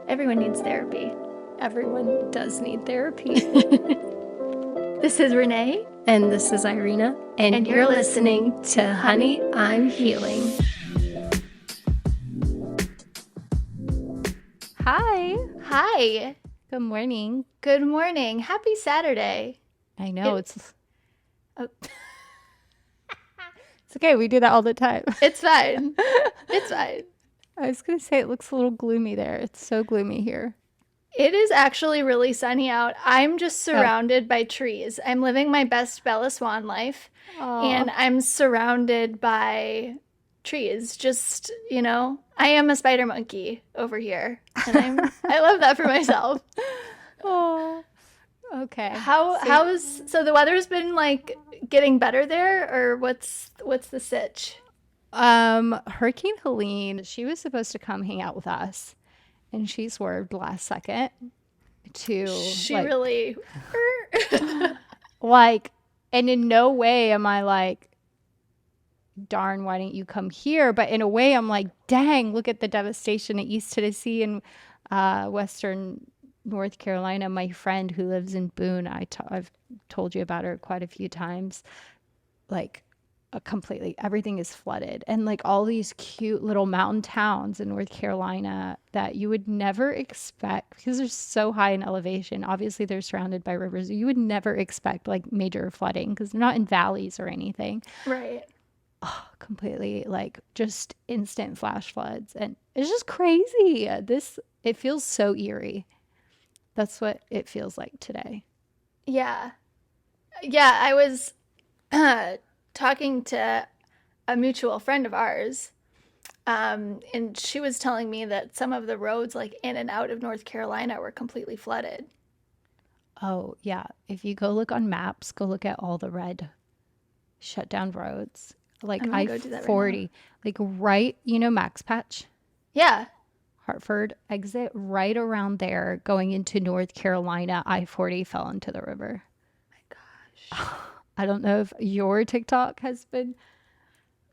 Everyone needs therapy. Everyone does need therapy. This is Renee. And this is Irina. And you're listening to Honey, I'm Healing. Hi. Hi. Good morning. Good morning. Happy Saturday. I know it's okay. We do that all the time. It's fine. It's fine. I was going to say it looks a little gloomy there. It's so gloomy here. It is actually really sunny out. I'm just surrounded by trees. I'm living my best Bella Swan life. And I'm surrounded by trees. Just, I am a spider monkey over here. And I love that for myself. Oh, okay. So the weather's been like getting better there, or what's the sitch? Hurricane Helene, she was supposed to come hang out with us, and she swerved last second to really and in no way am I like, darn, why didn't you come here? But in a way I'm like, dang, look at the devastation in East Tennessee and Western North Carolina. My friend who lives in Boone, I've told you about her quite a few times, like completely everything is flooded, and like all these cute little mountain towns in North Carolina that you would never expect because they're so high in elevation. Obviously they're surrounded by rivers. You would never expect like major flooding because they're not in valleys or anything. Right. Completely like just instant flash floods, and it's just crazy. It feels so eerie. That's what it feels like today. Yeah, I was talking to a mutual friend of ours, and she was telling me that some of the roads like in and out of North Carolina were completely flooded. Oh yeah, if you go look on maps, go look at all the red shut down roads, like I-40, like right, Max Patch? Yeah. Hartford exit, right around there going into North Carolina, I-40 fell into the river. My gosh. I don't know if your TikTok has been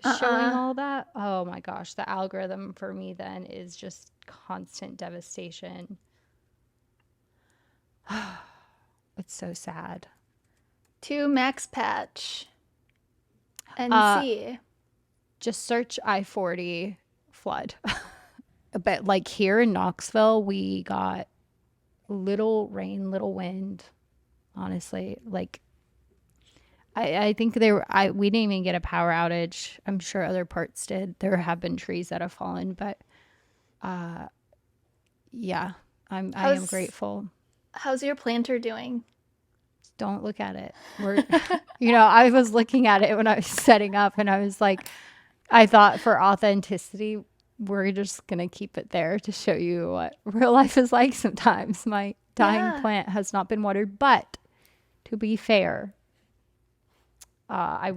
showing all that. Oh my gosh, the algorithm for me then is just constant devastation. It's so sad. To Max Patch and see. Just search I-40 flood. But like here in Knoxville, we got little rain, little wind. Honestly, like I think we didn't even get a power outage. I'm sure other parts did. There have been trees that have fallen, but yeah, I am grateful. How's your planter doing? Don't look at it. I was looking at it when I was setting up, and I was like, I thought for authenticity, we're just going to keep it there to show you what real life is like sometimes. My dying plant has not been watered, but to be fair, I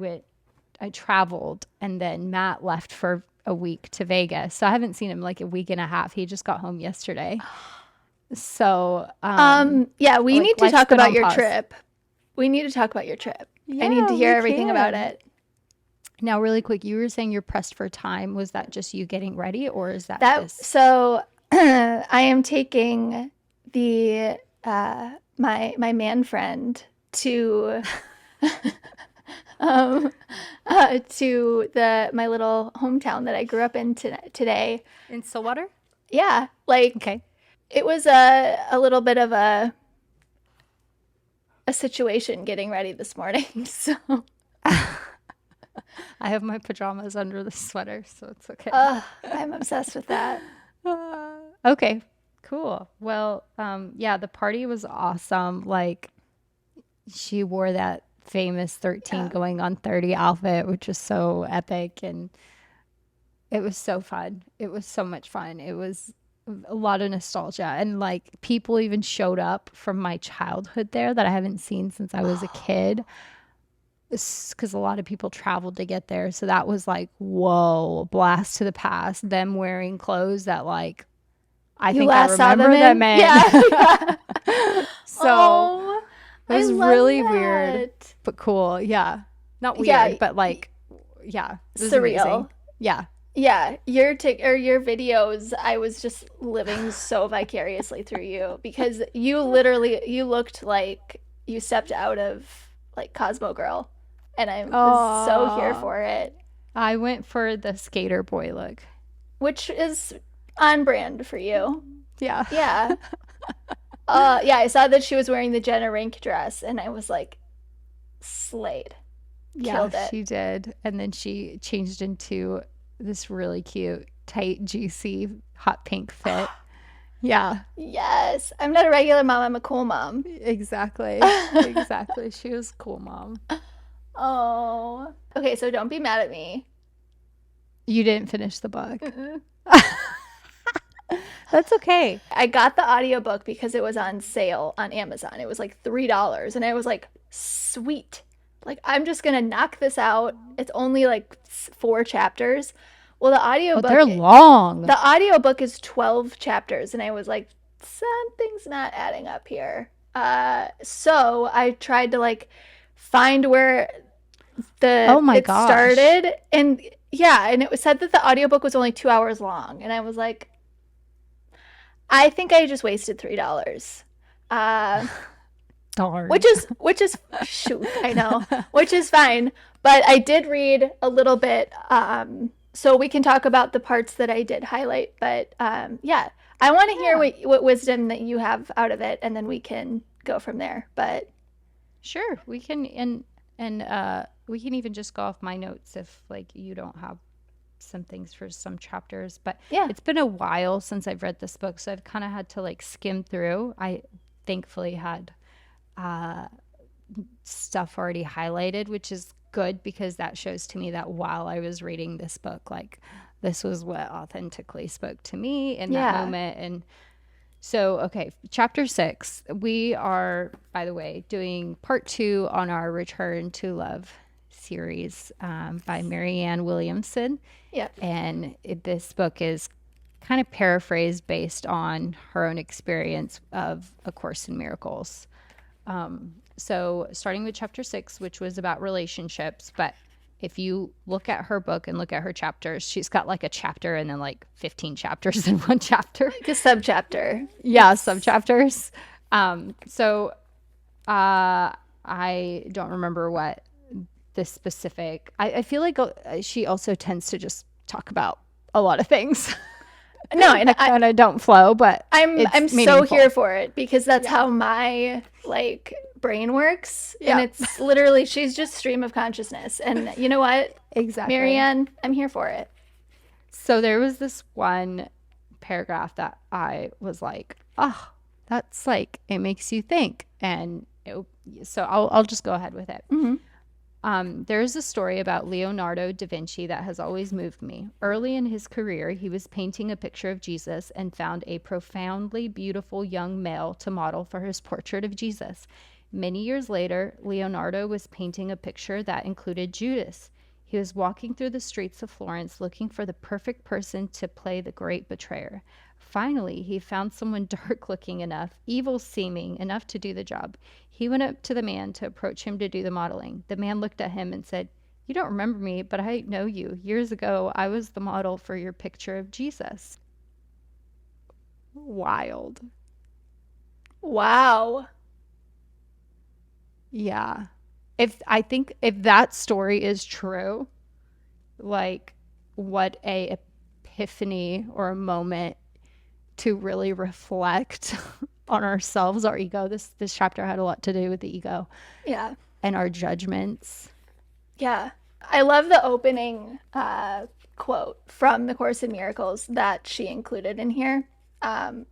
traveled, and then Matt left for a week to Vegas. So I haven't seen him like a week and a half. He just got home yesterday. So, we need to talk about your trip. We need to talk about your trip. Yeah, I need to hear everything about it. Now, really quick, you were saying you're pressed for time. Was that just you getting ready, or is that this? So I am taking the my man friend to to my little hometown that I grew up in today. In Stillwater? Yeah, okay. It was a little bit of a situation getting ready this morning. So I have my pajamas under the sweater, so it's okay. I'm obsessed with that. Okay, cool. Well, the party was awesome. Like, she wore that famous 13 going on 30 outfit, which was so epic, and it was so fun. It was so much fun. It was a lot of nostalgia, and like people even showed up from my childhood there that I haven't seen since I was a kid, because a lot of people traveled to get there. So that was like, whoa, blast to the past. Them wearing clothes that like I think I remember them in. Yeah. So it was really weird, but cool. Yeah, not weird, but like, yeah, it was surreal. Amazing. Yeah, Yeah, your videos, I was just living so vicariously through you because you looked like you stepped out of like Cosmo Girl, and I was so here Oh, for it, I went for the skater boy look. which is on brand for you. Yeah. Yeah. Yeah, I saw that she was wearing the Jenna Rink dress, and I was like, slayed, Yeah, killed it. she did. And then she changed into this really cute, tight, juicy, hot pink fit. Yeah, Yes, I'm not a regular mom. I'm a cool mom. exactly. Exactly. She was cool, mom. Oh. Okay, so don't be mad at me. You didn't finish the book. Mm-mm. That's okay. I got the audiobook because it was on sale on Amazon. It was like $3 and I was like, "Sweet." Like I'm just going to knock this out. It's only like 4 chapters. Well, Oh, they're long. the audiobook is 12 chapters and I was like, something's not adding up here. So I tried to like find where Oh my it gosh. started, and yeah, and it was said that the audiobook was only 2 hours long, and I was like, I think I just wasted $3. Uh, Darn. which is shoot, I know, which is fine. But I did read a little bit, so we can talk about the parts that I did highlight. But yeah, I want to hear Yeah, what wisdom that you have out of it, and then we can go from there. But sure. We can and we can even just go off my notes if like you don't have some things for some chapters, but yeah, it's been a while since I've read this book, so I've kind of had to like skim through. I thankfully had uh, stuff already highlighted, which is good because that shows to me that while I was reading this book, like this was what authentically spoke to me in that yeah, moment. And so, okay, chapter 6. We are, by the way, doing part 2 on our Return to Love series by Marianne Williamson. yeah. And this book is kind of paraphrased based on her own experience of A Course in Miracles. So, starting with chapter 6, which was about relationships, but if you look at her book and look at her chapters, she's got like a chapter and then like 15 chapters in one chapter. Like a subchapter. Yeah, sub It's chapters. So I don't remember what this specific. I feel like she also tends to just talk about a lot of things no, and that kind of don't flow, but it's I'm so here meaningful. for it because that's Yeah. how my like brain works, and Yeah. it's literally she's just stream of consciousness, and you know what, Exactly. Marianne, I'm here for it. So there was this one paragraph that I was like, oh, that's like it makes you think, and so I'll just go ahead with it. Hmm. There is a story about Leonardo da Vinci that has always moved me. Early in his career, he was painting a picture of Jesus and found a profoundly beautiful young male to model for his portrait of Jesus. Many years later, Leonardo was painting a picture that included Judas. He was walking through the streets of Florence looking for the perfect person to play the great betrayer. Finally, he found someone dark looking enough, evil seeming enough to do the job. He went up to the man to approach him to do the modeling. The man looked at him and said, "You don't remember me, but I know you. Years ago, I was the model for your picture of Jesus." Wild. Wow. Yeah. If I think if that story is true, like what a epiphany or a moment to really reflect on ourselves, our ego. This chapter had a lot to do with the ego Yeah, and our judgments. yeah. I love the opening quote from the Course in Miracles that she included in here. Um,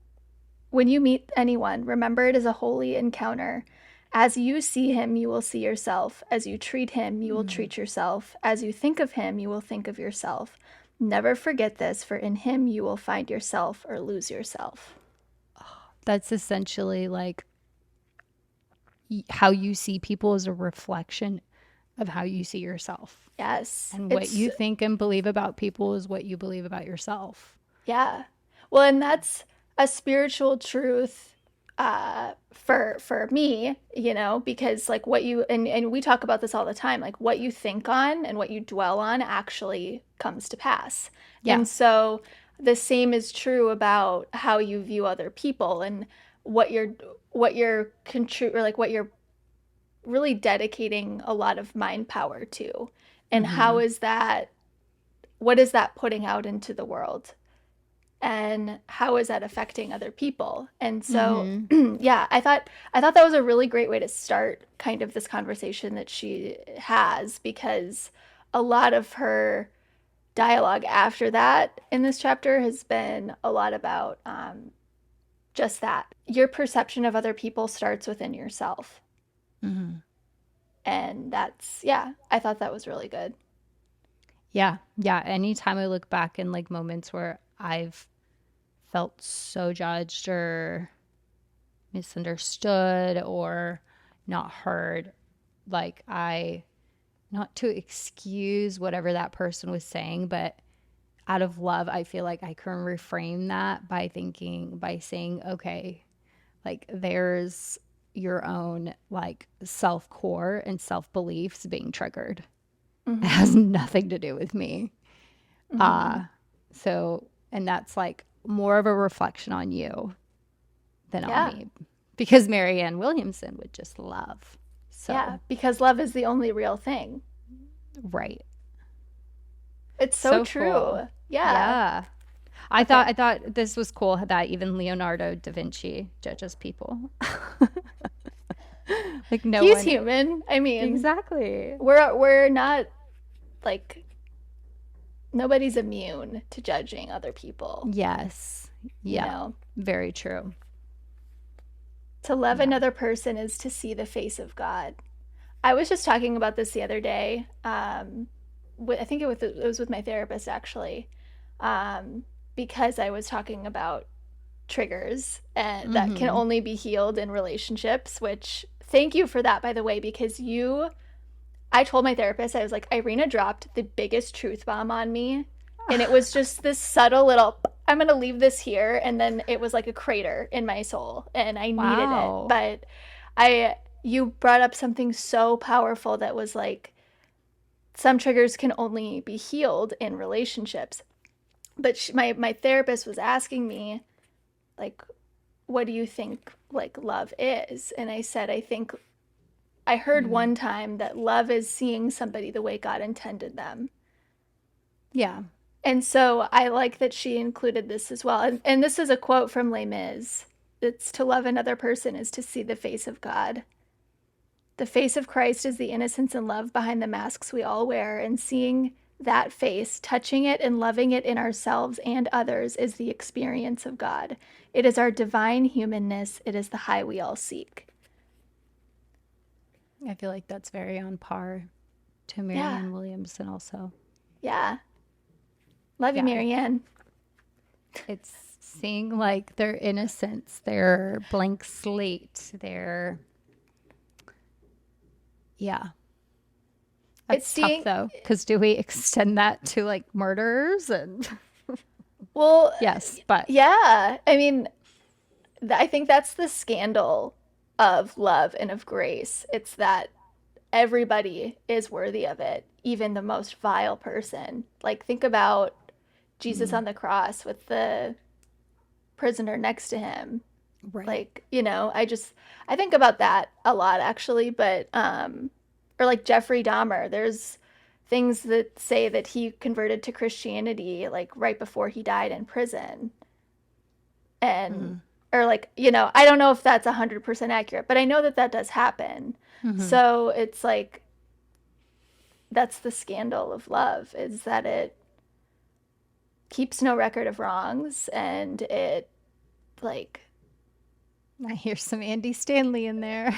when you meet anyone, remember it is a holy encounter. As you see him, you will see yourself. As you treat him, you will Mm. treat yourself. As you think of him, you will think of yourself. Never forget this, for in him you will find yourself or lose yourself. That's essentially like how you see people is a reflection of how you see yourself. Yes, And what it's, you think and believe about people is what you believe about yourself. yeah. Well, and that's a spiritual truth for me, because like what you and we talk about this all the time, like what you think on and what you dwell on actually comes to pass. Yeah. And so the same is true about how you view other people and what you're or like what you're really dedicating a lot of mind power to. And Mm-hmm. what is that putting out into the world? And how is that affecting other people? And so Mm-hmm. yeah, I thought that was a really great way to start kind of this conversation that she has, because a lot of her dialogue after that in this chapter has been a lot about just that your perception of other people starts within yourself. Mm-hmm. And that's, yeah, I thought that was really good. Yeah. Yeah. Anytime I look back in like moments where I've felt so judged or misunderstood or not heard, like not to excuse whatever that person was saying, but out of love, I feel like I can reframe that by saying, okay, like there's your own like self core and self beliefs being triggered. It Mm-hmm. has nothing to do with me. Mm-hmm. Uh, and that's like more of a reflection on you than on Yeah. me because Marianne Williamson would just love. Yeah. So, Because love is the only real thing. right. It's so So cool. true. Yeah. Yeah. Okay. I thought this was cool that even Leonardo da Vinci judges people. Like no He's one human. I mean, exactly. we're not like nobody's immune to judging other people, Yes. you Yeah. know. Very true. To love Yeah. another person is to see the face of God. I was just talking about this the other day. I think it was with my therapist actually, um, because I was talking about triggers and that can Mhm. only be healed in relationships. Which thank you for that, by the way, because I told my therapist, I was like, Irina dropped the biggest truth bomb on me. And it was just this subtle little, I'm going to leave this here. And then it was like a crater in my soul. And I needed it. Wow. But you brought up something so powerful that was like, some triggers can only be healed in relationships. But my therapist was asking me, like, what do you think like love is? And I said, I heard Mm. one time that love is seeing somebody the way God intended them. Yeah. And so I like that she included this as well. And this is a quote from Les Mis. It's to love another person is to see the face of God. The face of Christ is the innocence and love behind the masks we all wear, and seeing that face, touching it and loving it in ourselves and others is the experience of God. It is our divine humanness. It is the high we all seek. I feel like that's very on par to Yeah. Marianne Williamson also. Yeah. Love you, Yeah. Marianne. It's seeing like their innocence, their blank slate, their yeah. It's That's tough seeing, though, because do we extend that to like murderers and well, yes, but yeah. I mean, I think that's the scandal of love and of grace. It's that everybody is worthy of it, even the most vile person. Like, think about Jesus mm, on the cross with the prisoner next to him. right. Like, I think about that a lot actually, but, or like Jeffrey Dahmer, there's things that say that he converted to Christianity like right before he died in prison. And, Mm, or like, I don't know if that's 100% accurate, but I know that that does happen. mm-hmm. So it's like, that's the scandal of love, is that it keeps no record of wrongs, and it like I hear some Andy Stanley in there.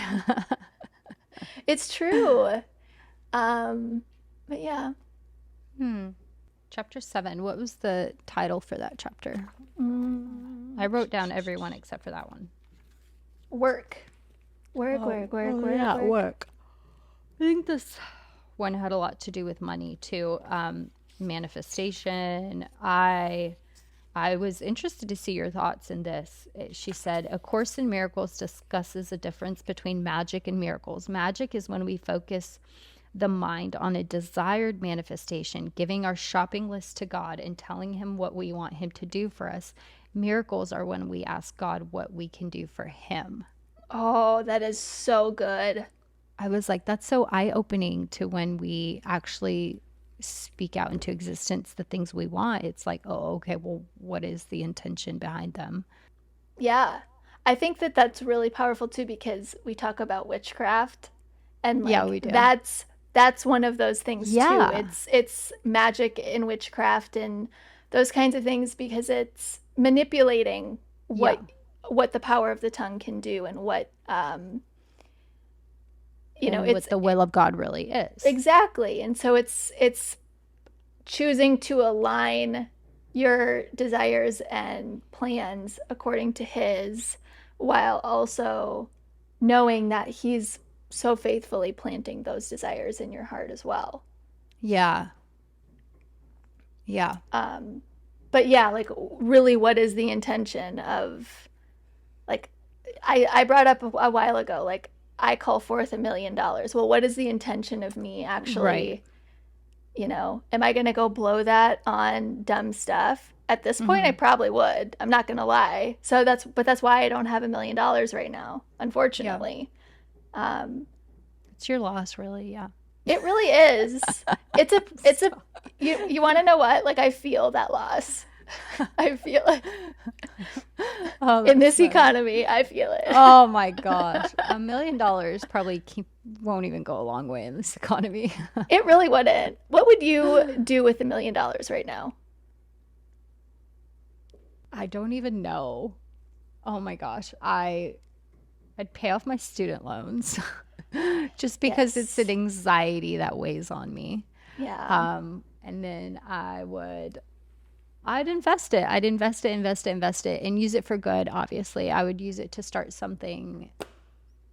it's true. um but yeah. Hmm. Chapter 7. What was the title for that chapter? I mm, wrote down everyone except for that one. work work Oh, work work oh work yeah, work. work. I think this one had a lot to do with money too. Manifestation. I was interested to see your thoughts in this. She said, A Course in Miracles discusses the difference between magic and miracles. Magic is when we focus the mind on a desired manifestation, giving our shopping list to God and telling him what we want him to do for us. Miracles are when we ask God what we can do for him. Oh, that is so good. I was like, that's so eye opening to when we actually speak out into existence the things we want. It's like, oh, okay, well, what is the intention behind them? Yeah. I think that that's really powerful too because we talk about witchcraft and Yeah, like we do. that's one of those things too. Yeah. It's magic in witchcraft and those kinds of things because it's manipulating Yeah. what the power of the tongue can do and what And it's what the will of God really is. exactly. And so it's choosing to align your desires and plans according to his while also knowing that he's so faithfully planting those desires in your heart as well. Yeah. Yeah. But yeah, like really what is the intention of like I brought up a while ago like I call forth $1 million. Well, what is the intention of me Right. actually, am I going to go blow that on dumb stuff? At this point, I Hmm. probably would. I'm not going to lie. So that's why I don't have $1 million right now, Yeah. unfortunately. Um, It's your loss, really. Yeah. it really is. It's a, you want to know what? Like, I feel that loss. I feel it. Oh, In that's this funny. economy, I feel it. Oh my gosh. $1 million probably won't even go a long way in this economy. It really wouldn't. What would you do with $1 million right now? I don't even know. Oh my gosh. I'd pay off my student loans just because it's an Yes. anxiety that weighs on me. Yeah. And then I'd invest it. I'd invest it, and use it for good, obviously. I would use it to start something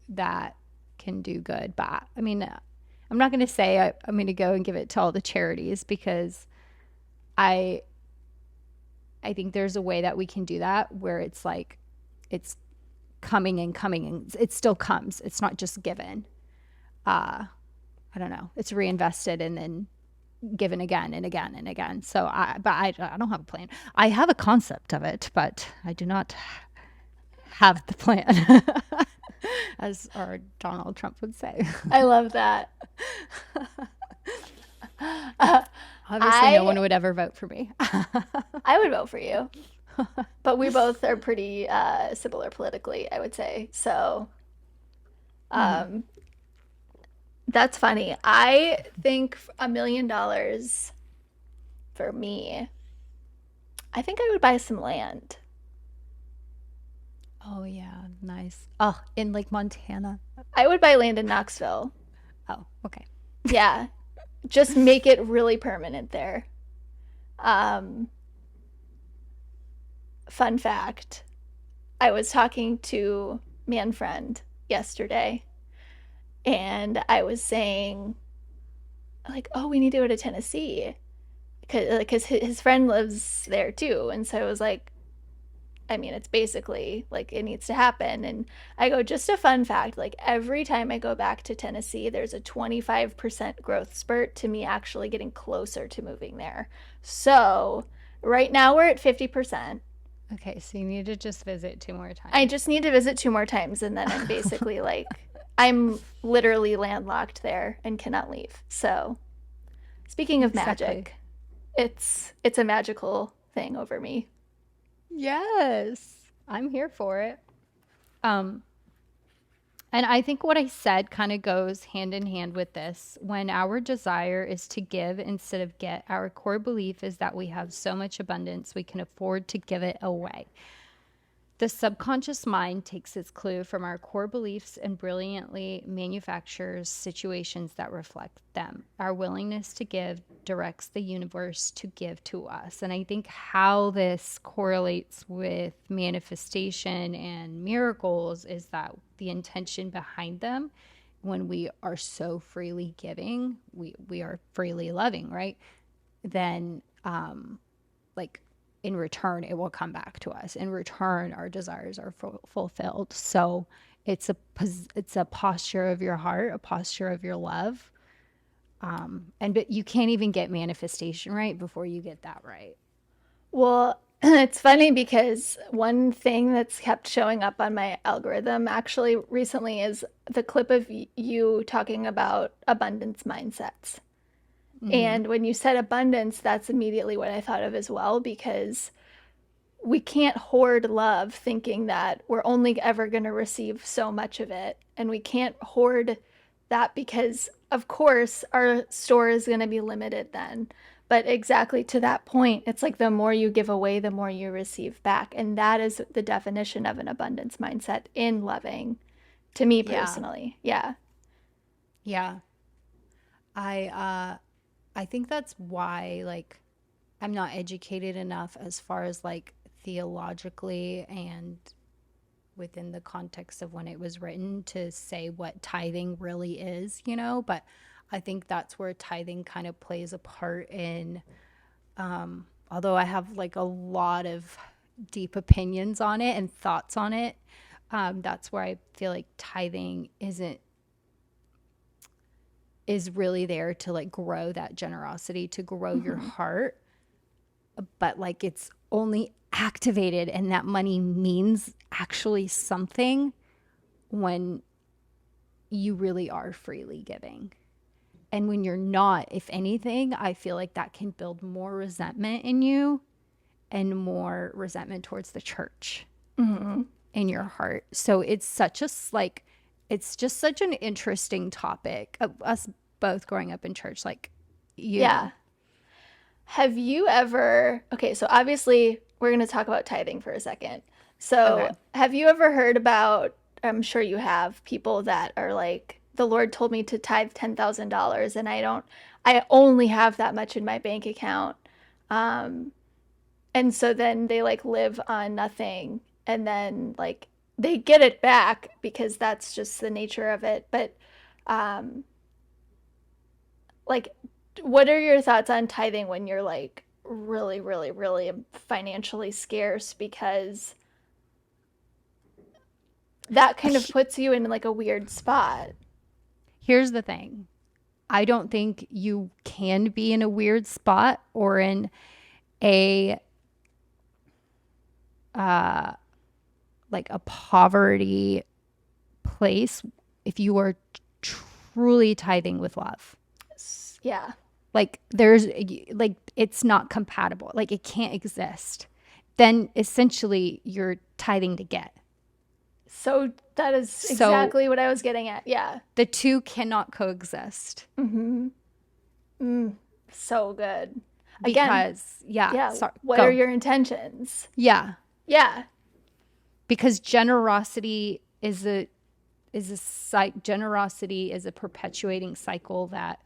that can do good. But I mean, I'm not going to say I'm going to go and give it to all the charities because I I think there's a way that we can do that where it's like it's coming and it still comes. It's not just given. I don't know. It's reinvested and then given again and again and again. So I don't have a plan. I have a concept of it, but I do not have the plan, as our Donald Trump would say. I love that. Uh, Obviously, no I one would ever vote for me. I would vote for you, but we both are pretty similar politically, I would say. So Hmm. um, that's funny. I think $1 million for me. I think I would buy some land. Oh yeah, nice. Oh, in Lake Montana. I would buy land in Knoxville. Oh, okay. Yeah, just make it really permanent there. Um, Fun fact: I was talking to man friend yesterday, and I was saying like, "Oh, we need to go to Tennessee," because his friend lives there too, and so I was like, I mean, it's basically like it needs to happen. And I go, just a fun fact, like every time I go back to Tennessee, there's a 25% growth spurt to me actually getting closer to moving there. So right now we're at 50%. Okay, so you need to just visit 2 more I times. just need to visit 2 more times, and then I'm basically like, I'm literally landlocked there and cannot leave. So speaking of Exactly. magic, it's a magical thing over me. Yes, I'm here for it. Um, And I think what I said kind of goes hand in hand with this. When our desire is to give instead of get, our core belief is that we have so much abundance we can afford to give it away. The subconscious mind takes its clue from our core beliefs and brilliantly manufactures situations that reflect them. Our willingness to give directs the universe to give to us. And I think how this correlates with manifestation and miracles is that the intention behind them, when we are so freely giving, we are freely loving, right? Then, like in return, it will come back to us. In return, our desires are fulfilled. So it's a posture of your heart, a posture of your love. But you can't even get manifestation right before you get that right. Well, it's funny because one thing that's kept showing up on my algorithm actually recently is the clip of you talking about abundance mindsets. Mm-hmm. And when you said abundance, that's immediately what I thought of as well, because we can't hoard love thinking that we're only ever going to receive so much of it. And we can't hoard that because, of course, our store is going to be limited then. But exactly to that point, it's like the more you give away, the more you receive back. And that is the definition of an abundance mindset in loving, to me Yeah. personally. Yeah. Yeah. I think that's why like I'm not educated enough as far as like theologically and within the context of when it was written to say what tithing really is, but I think that's where tithing kind of plays a part in, although I have like a lot of deep opinions on it and thoughts on it. That's where I feel like tithing is really there to like grow that generosity, to grow your Mm-hmm. heart, but like it's only activated and that money means actually something when you really are freely giving. And when you're not, if anything, I feel like that can build more resentment in you and more resentment towards the church Mm-hmm. in your heart. So it's just such an interesting topic. Us both growing up in church, like, you Yeah. know, Have you ever, okay, so obviously we're going to talk about tithing for a second. So, okay. have you ever heard about, I'm sure you have, people that are like, the Lord told me to tithe $10,000 and I only have that much in my bank account. Um, and so then they like live on nothing and then like they get it back because that's just the nature of it. But um, like, what are your thoughts on tithing when you're like really, really, really financially scarce? Because that kind of puts you in like a weird spot. Here's the thing. I don't think you can be in a weird spot or in a like a poverty place if you are truly tithing with love. Yeah. Like there's like it's not compatible. Like it can't exist. Then essentially you're tithing to get. So that is So exactly what I was getting at. Yeah. the two cannot coexist Mm-hmm. Mm, so good. Again, because yeah, yeah. sorry, What are go. your intentions? Yeah, Yeah. because generosity generosity is a perpetuating cycle that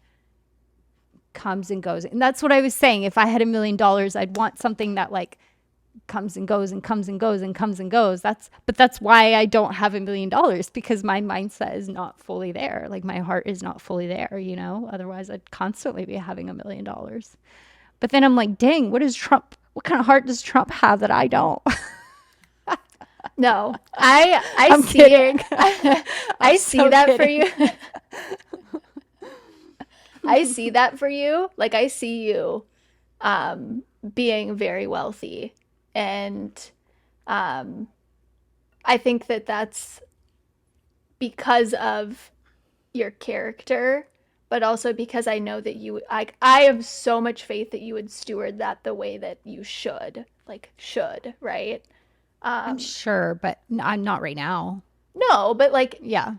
comes and goes. And that's what I was saying. If I had $1 million, I'd want something that like comes and goes and comes and goes and comes and goes. That's why I don't have $1 million, because my mindset is not fully there. Like my heart is not fully there. Otherwise I'd constantly be having $1 million. But then I'm like, dang, what kind of heart does Trump have that I don't? No. I I'm see kidding. I'm I see so that for kidding. you. I see that for you. Like I see you being very wealthy and um I think that that's because of your character, but also because I know that I have so much faith that you would steward that the way that you should, like should, right? I'm Um, sure, but I'm not right now. no, but like Yeah.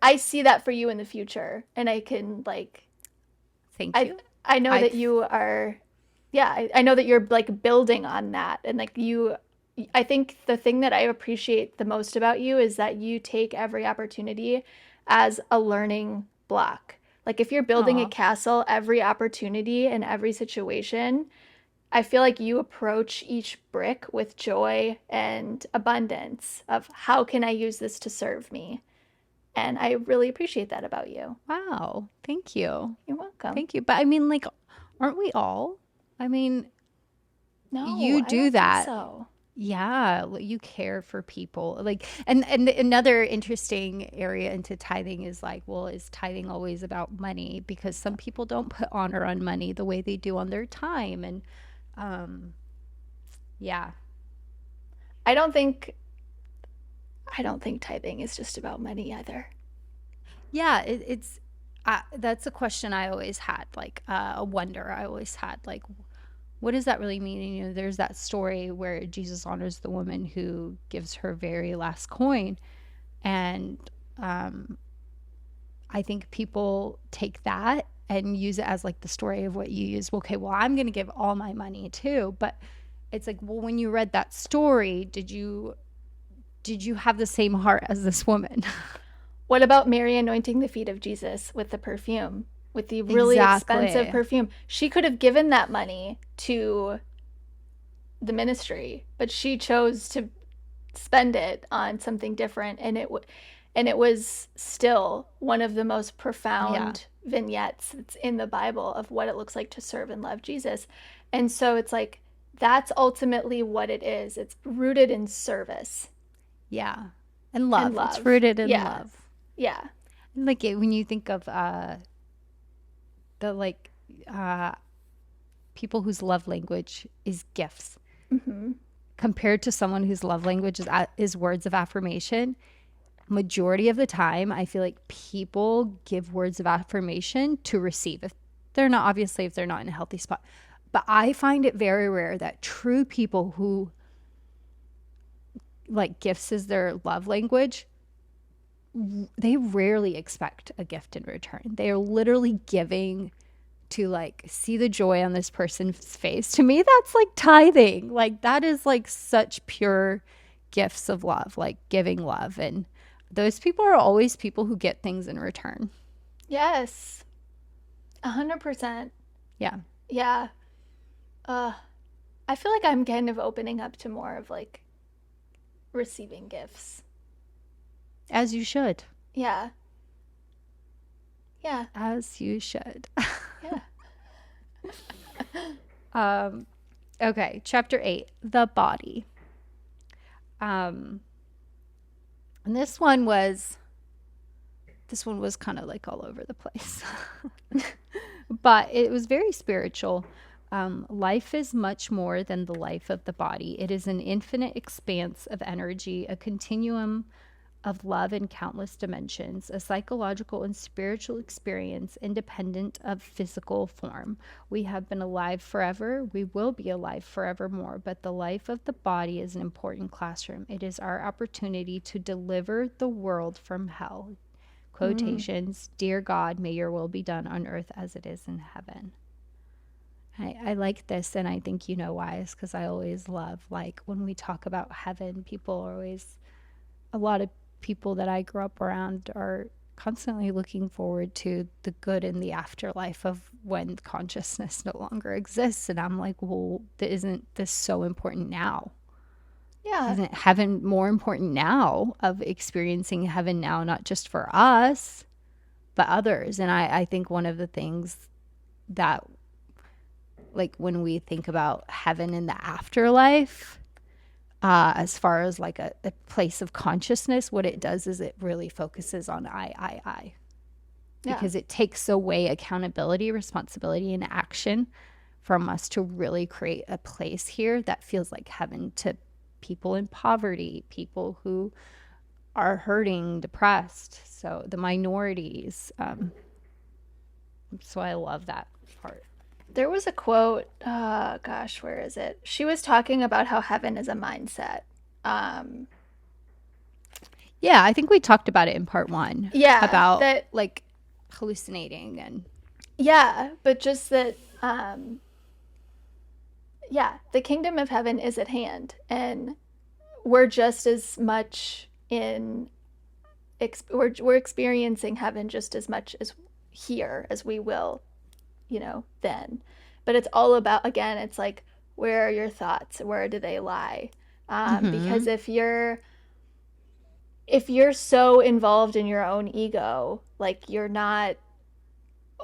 I see that for you in the future, and I can like Thank I you. I know I that you are, yeah, I know that you're like building on that, and like you. I think the thing that I appreciate the most about you is that you take every opportunity as a learning block. Like if you're building a Oh, castle, every opportunity and every situation, I feel like you approach each brick with joy and abundance of how can I use this to serve me? And I really appreciate that about you. wow. Thank you. You're welcome. Thank you. But I mean, like, aren't we all? I mean, No, you I do don't think that. so. Yeah, you care for people. Like, and another interesting area into tithing is like, well, is tithing always about money? Because some people don't put honor on money the way they do on their time. And um, yeah, I don't think I don't think tithing is just about money either. yeah, it's that's a question I always had, like a wonder I always had, like, what does that really mean? And, there's that story where Jesus honors the woman who gives her very last coin, and um, I think people take that and use it as like the story of what you use. Okay, well, I'm going to give all my money too, but it's like, well, when you read that story, did you have the same heart as this woman? What about Mary anointing the feet of Jesus with the perfume, with the really expensive Exactly. perfume? She could have given that money to the ministry, but she chose to spend it on something different, and it was still one of the most Yeah. profound vignettes that's in the Bible of what it looks like to serve and love Jesus. And so it's like that's ultimately what it is. It's rooted in service Yeah. And and love. It's love. rooted in Yeah. love. Yeah. Like when you think of the like uh people whose love language is gifts Mhm. compared to someone whose love language is words of affirmation, majority of the time I feel like people give words of affirmation to receive, if they're not, obviously if they're not in a healthy spot. But I find it very rare that true people who like gifts is their love language, they rarely expect a gift in return. They are literally giving to like see the joy on this person's face. To me, that's like tithing. Like that is like such pure gifts of love, like giving love. And those people are always people who get things in return. Yes. 100%. Yeah. Yeah. Uh I feel like I'm kind of opening up to more of like receiving gifts. As you should. Yeah. Yeah. As you should. Yeah. um, okay. Chapter 8, the body. Um, and this one was kind of like all over the place. But it was very spiritual. Life is much more than the life of the body. It is an infinite expanse of energy, a continuum of love in countless dimensions, a psychological and spiritual experience independent of physical form. We have been alive forever. We will be alive forevermore. But the life of the body is an important classroom. It is our opportunity to deliver the world from hell. Mm. Quotations, Dear God, may your will be done on earth as it is in heaven. I like this, and I think you know why. Is because I always love, like, when we talk about heaven, people are always, a lot of people that I grew up around are constantly looking forward to the good in the afterlife of when consciousness no longer exists. And I'm like, well, isn't this so important now? Yeah. Isn't heaven more important now, of experiencing heaven now, not just for us, but others? And I think one of the things that, like, when we think about heaven in the afterlife, as far as like a place of consciousness, what it does is it really focuses on I, Yeah. because it takes away accountability, responsibility, and action from us to really create a place here that feels like heaven to people in poverty, people who are hurting, depressed, so the minorities. So I love that part. There was a quote, gosh, where is it? She was talking about how heaven is a mindset. Um, Yeah, I think we talked about it in part one yeah, about that, like hallucinating and yeah, but just that, yeah, the kingdom of heaven is at hand, and we're just as much in, we're experiencing heaven just as much as here as we will, then. But it's all about, again, it's like, where are your thoughts? Where do they lie? Because mm-hmm. if you're so involved in your own ego, like you're not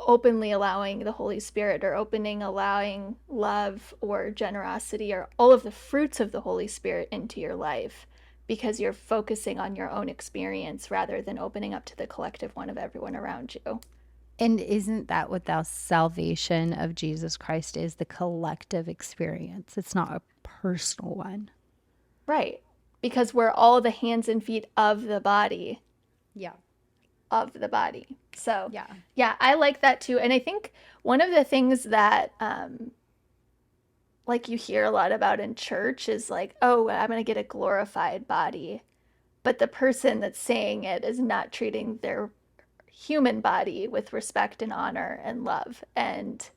openly allowing the Holy Spirit, or opening allowing love or generosity or all of the fruits of the Holy Spirit into your life, because you're focusing on your own experience rather than opening up to the collective one of everyone around you. And isn't that what the salvation of Jesus Christ is? The collective experience. It's not a personal one. Right. Because we're all the hands and feet of the body. Yeah. Of the body. So, Yeah. yeah, I like that too. And I think one of the things that, like, you hear a lot about in church is like, oh, I'm going to get a glorified body. But the person that's saying it is not treating their human body with respect and honor and love. And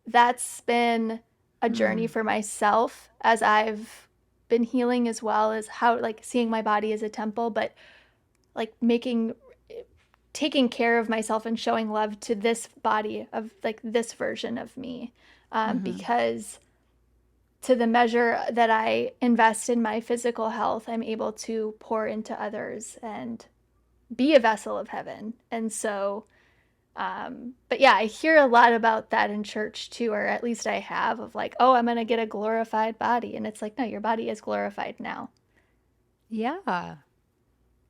that's been a journey for myself as I've been healing, as well as how, like, seeing my body as a temple, but like taking care of myself and showing love to this body of, like, this version of me. Because to the measure that I invest in my physical health, I'm able to pour into others and be a vessel of heaven. And so, but yeah, I hear a lot about that in church too, or at least I have, of like, oh, I'm going to get a glorified body. And it's like, no, your body is glorified now. Yeah.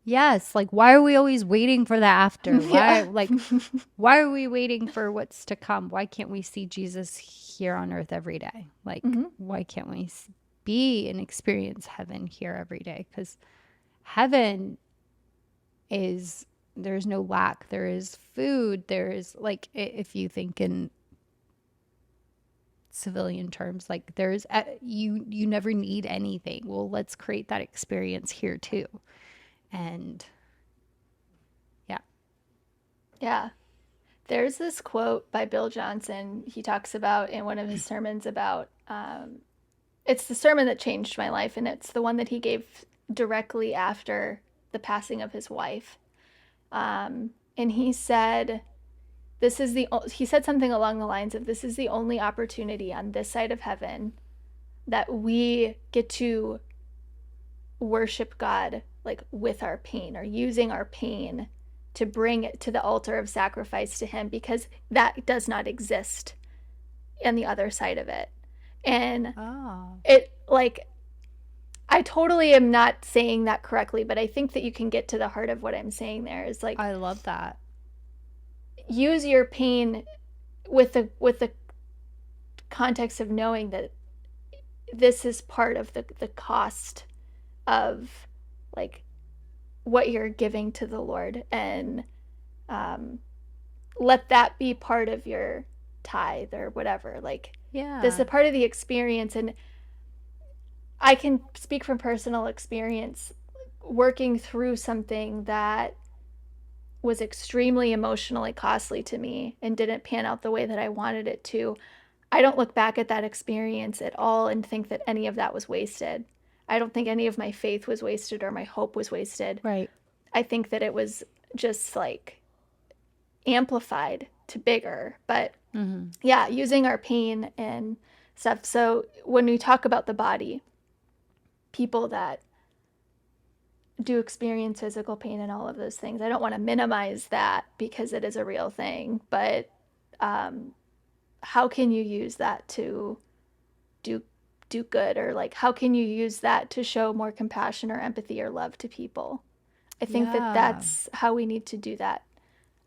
Yes. Like, why are we always waiting for the after? Yeah. Why are we waiting for what's to come? Why can't we see Jesus here on earth every day? Like, why can't we be and experience heaven here every day? Because heaven is, there's no lack. There is food. There is, like, if you think in civilian terms, like, there's, you never need anything. Well, let's create that experience here too. And yeah. Yeah. There's this quote by Bill Johnson. He talks about in one of his sermons about, it's the sermon that changed my life, and it's the one that he gave directly after the passing of his wife. And he said, he said something along the lines of, this is the only opportunity on this side of heaven that we get to worship God, like, with our pain, or using our pain to bring it to the altar of sacrifice to him, because that does not exist on the other side of it. And it, like, I totally am not saying that correctly, but I think that you can get to the heart of what I'm saying there. Is like, I love that. Use your pain with the context of knowing that this is part of the cost of, like, what you're giving to the Lord, and let that be part of your tithe or whatever. Like, this is a part of the experience. And I can speak from personal experience, working through something that was extremely emotionally costly to me and didn't pan out the way that I wanted it to. I don't look back at that experience at all and think that any of that was wasted. I don't think any of my faith was wasted or my hope was wasted. Right. I think that it was just, like, amplified to bigger. But yeah, using our pain and stuff. So when we talk about the body, people that do experience physical pain and all of those things, I don't want to minimize that, because it is a real thing. But how can you use that to do good, or, like, how can you use that to show more compassion or empathy or love to people? I think that that's how we need to do that.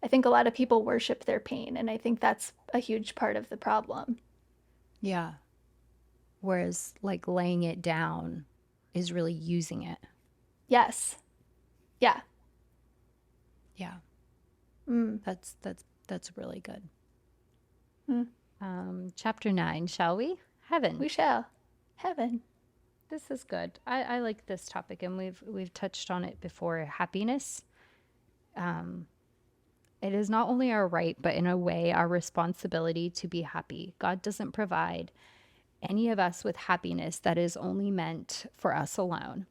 I think a lot of people worship their pain, and I think that's a huge part of the problem. Yeah. Whereas, like, laying it down is really using it. Yes. Yeah. Yeah. That's really good. Chapter 9, shall we? Heaven. We shall. Heaven. This is good. I like this topic, and we've touched on it before. Happiness. It is not only our right, but in a way our responsibility to be happy. God doesn't provide any of us with happiness that is only meant for us alone.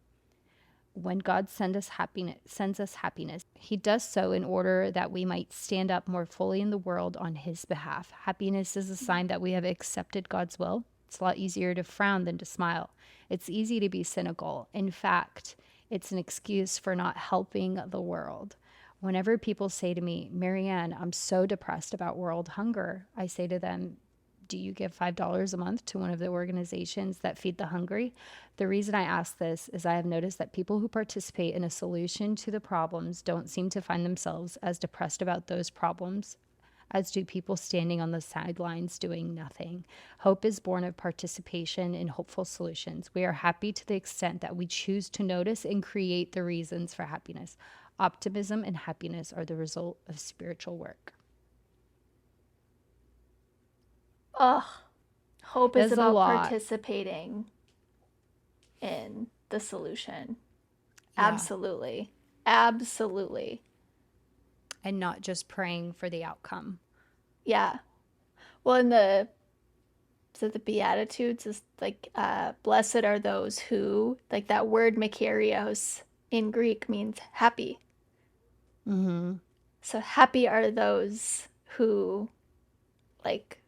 When God sends us happiness, he does so in order that we might stand up more fully in the world on his behalf. Happiness is a sign that we have accepted God's will. It's a lot easier to frown than to smile. It's easy to be cynical. In fact, it's an excuse for not helping the world. whenever people say to me, Marianne, I'm so depressed about world hunger, I say to them, do you give $5 a month to one of the organizations that feed the hungry? The reason I ask this is I have noticed that people who participate in a solution to the problems don't seem to find themselves as depressed about those problems as do people standing on the sidelines doing nothing. Hope is born of participation in hopeful solutions. We are happy to the extent that we choose to notice and create the reasons for happiness. Optimism and happiness are the result of spiritual work. Ugh. Hope is There's a about lot. participating in the solution. Yeah. Absolutely. Absolutely. And not just praying for the outcome. Yeah. Well, in the Beatitudes is like, blessed are those who, like that word makarios in Greek means happy. Mm-hmm. So happy are those who, like,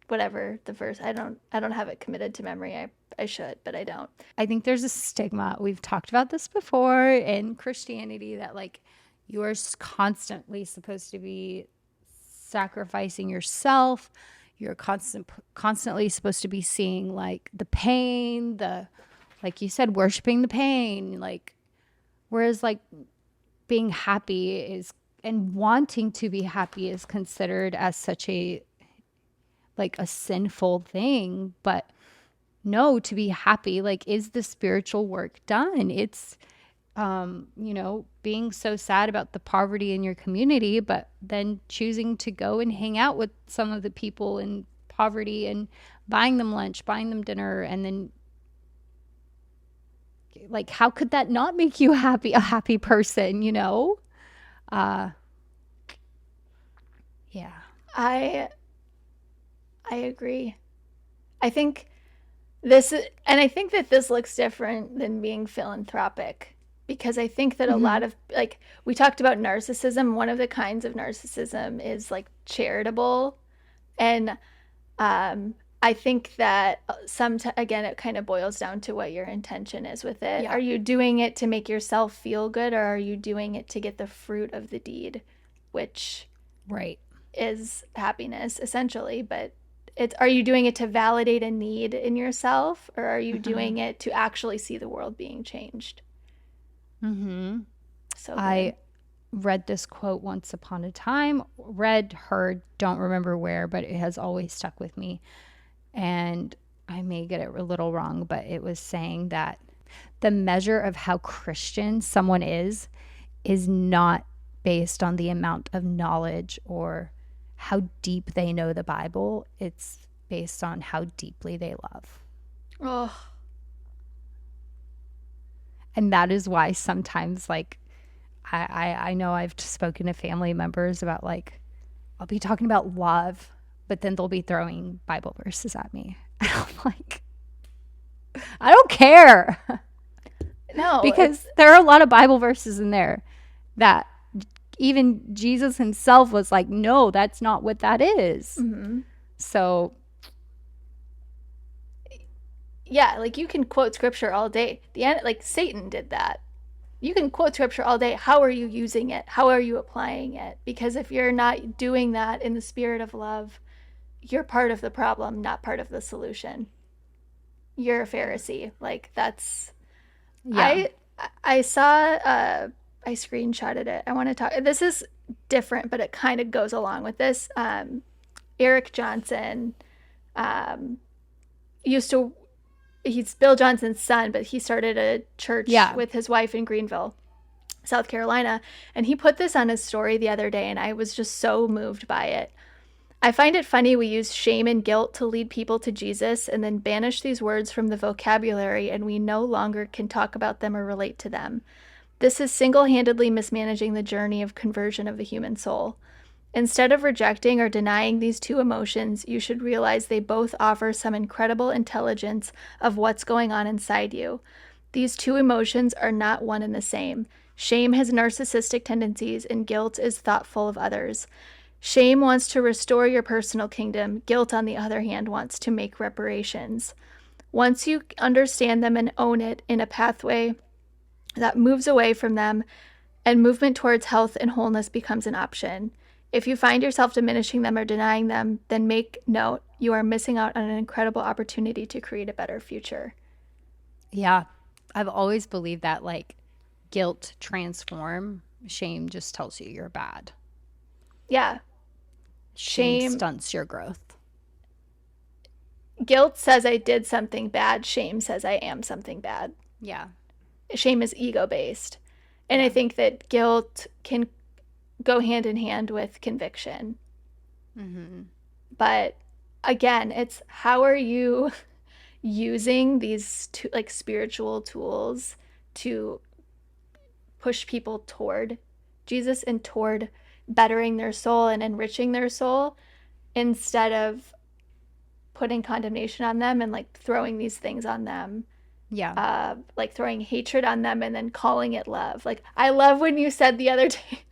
whatever the verse, I don't have it committed to memory. I should, but I don't. I think there's a stigma. We've talked about this before in Christianity that like you are constantly supposed to be sacrificing yourself. You're constantly supposed to be seeing like the pain, like you said, worshiping the pain. Like, whereas like being happy is and wanting to be happy is considered as such a like a sinful thing. But no, to be happy, like, is the spiritual work done? It's being so sad about the poverty in your community, but then choosing to go and hang out with some of the people in poverty and buying them lunch, buying them dinner. And then like, how could that not make you happy, a happy person, Yeah. I agree. I think I think that this looks different than being philanthropic, because I think that a lot of, like, we talked about narcissism. One of the kinds of narcissism is like charitable. And I think that again, it kind of boils down to what your intention is with it. Yeah. Are you doing it to make yourself feel good, or are you doing it to get the fruit of the deed, which Right. is happiness essentially? But are you doing it to validate a need in yourself, or are you doing it to actually see the world being changed? Mm-hmm. So I read this quote once upon a time, heard, don't remember where, but it has always stuck with me. And I may get it a little wrong, but it was saying that the measure of how Christian someone is not based on the amount of knowledge or how deep they know the Bible. It's based on how deeply they love. Oh. And that is why sometimes, like, I know I've spoken to family members about, like, I'll be talking about love, but then they'll be throwing Bible verses at me. And I'm like, I don't care. No. Because there are a lot of Bible verses in there that even Jesus himself was like, no, that's not what that is. Mm-hmm. So. Yeah, like, you can quote scripture all day. Like, Satan did that. You can quote scripture all day. How are you using it? How are you applying it? Because if you're not doing that in the spirit of love, you're part of the problem, not part of the solution. You're a Pharisee. Like, that's... Yeah. I saw... I screenshotted it. I want to talk... This is different, but it kind of goes along with this. Eric Johnson used to... He's Bill Johnson's son, but he started a church with his wife in Greenville, South Carolina. And he put this on his story the other day, and I was just so moved by it. I find it funny we use shame and guilt to lead people to Jesus and then banish these words from the vocabulary, and we no longer can talk about them or relate to them. This is single-handedly mismanaging the journey of conversion of the human soul. Instead of rejecting or denying these two emotions, you should realize they both offer some incredible intelligence of what's going on inside you. These two emotions are not one and the same. Shame has narcissistic tendencies, and guilt is thoughtful of others. Shame wants to restore your personal kingdom. Guilt, on the other hand, wants to make reparations. Once you understand them and own it in a pathway that moves away from them and movement towards health and wholeness becomes an option. If you find yourself diminishing them or denying them, then make note you are missing out on an incredible opportunity to create a better future. Yeah. I've always believed that like guilt transform, shame just tells you you're bad. Yeah. Shame stunts your growth. Guilt says I did something bad. Shame says I am something bad. Yeah. Shame is ego-based. And I think that guilt can go hand in hand with conviction. Mm-hmm. But again, it's how are you using these like spiritual tools to push people toward Jesus and toward bettering their soul and enriching their soul, instead of putting condemnation on them and like throwing these things on them. Yeah. Like throwing hatred on them and then calling it love. Like, I love when you said the other day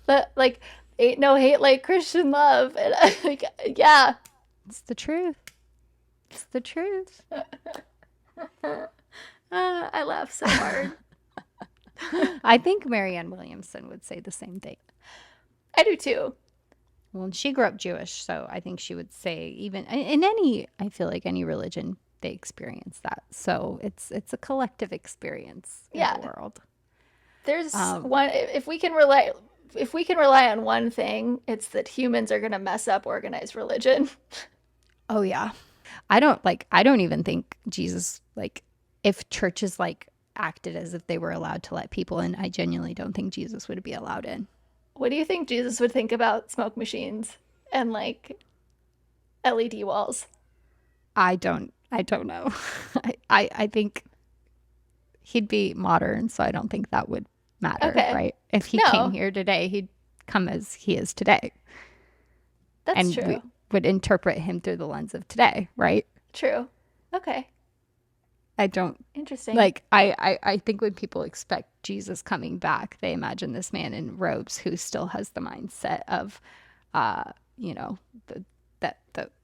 that like ain't no hate like Christian love. And I like, yeah. It's the truth. It's the truth. I laugh so hard. I think Marianne Williamson would say the same thing. I do too. Well, she grew up Jewish, so I think she would say even in any, I feel like any religion, they experience that. So it's a collective experience in the world. There's one, if we can rely on one thing, it's that humans are going to mess up organized religion. Oh yeah. I don't even think Jesus, like, if churches like acted as if they were allowed to let people in, I genuinely don't think Jesus would be allowed in. What do you think Jesus would think about smoke machines and like LED walls? I don't know. I think he'd be modern, so I don't think that would matter, right? If he came here today, he'd come as he is today. That's true. We would interpret him through the lens of today, right? True. Okay. I don't. Interesting. Like, I think when people expect Jesus coming back, they imagine this man in robes who still has the mindset of, you know,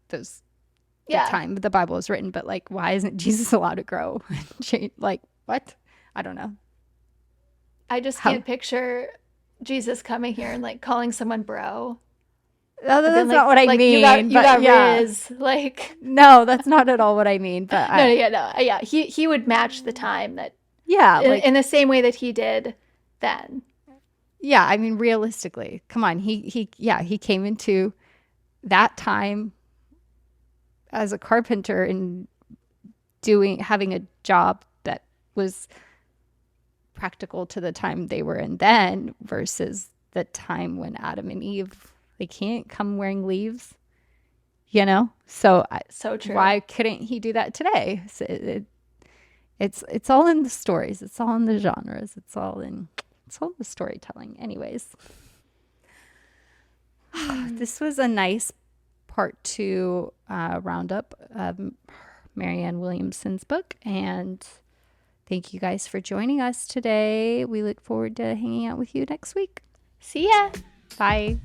those the time the Bible was written. But like, why isn't Jesus allowed to grow? Like, what? I don't know. I just can't picture Jesus coming here and like calling someone bro. No, that's not what I mean. You got Riz. Like, no, that's not at all what I mean. But yeah. He would match the time that. Yeah, in the same way that he did then. Yeah, I mean, realistically, come on. He came into that time as a carpenter and having a job that was practical to the time they were in then versus the time when Adam and Eve, they can't come wearing leaves, you know? So true. Why couldn't he do that today? So it's all in the stories. It's all in the genres. It's all the storytelling. Anyways, this was a nice part 2 roundup of Marianne Williamson's book. And thank you guys for joining us today. We look forward to hanging out with you next week. See ya. Bye.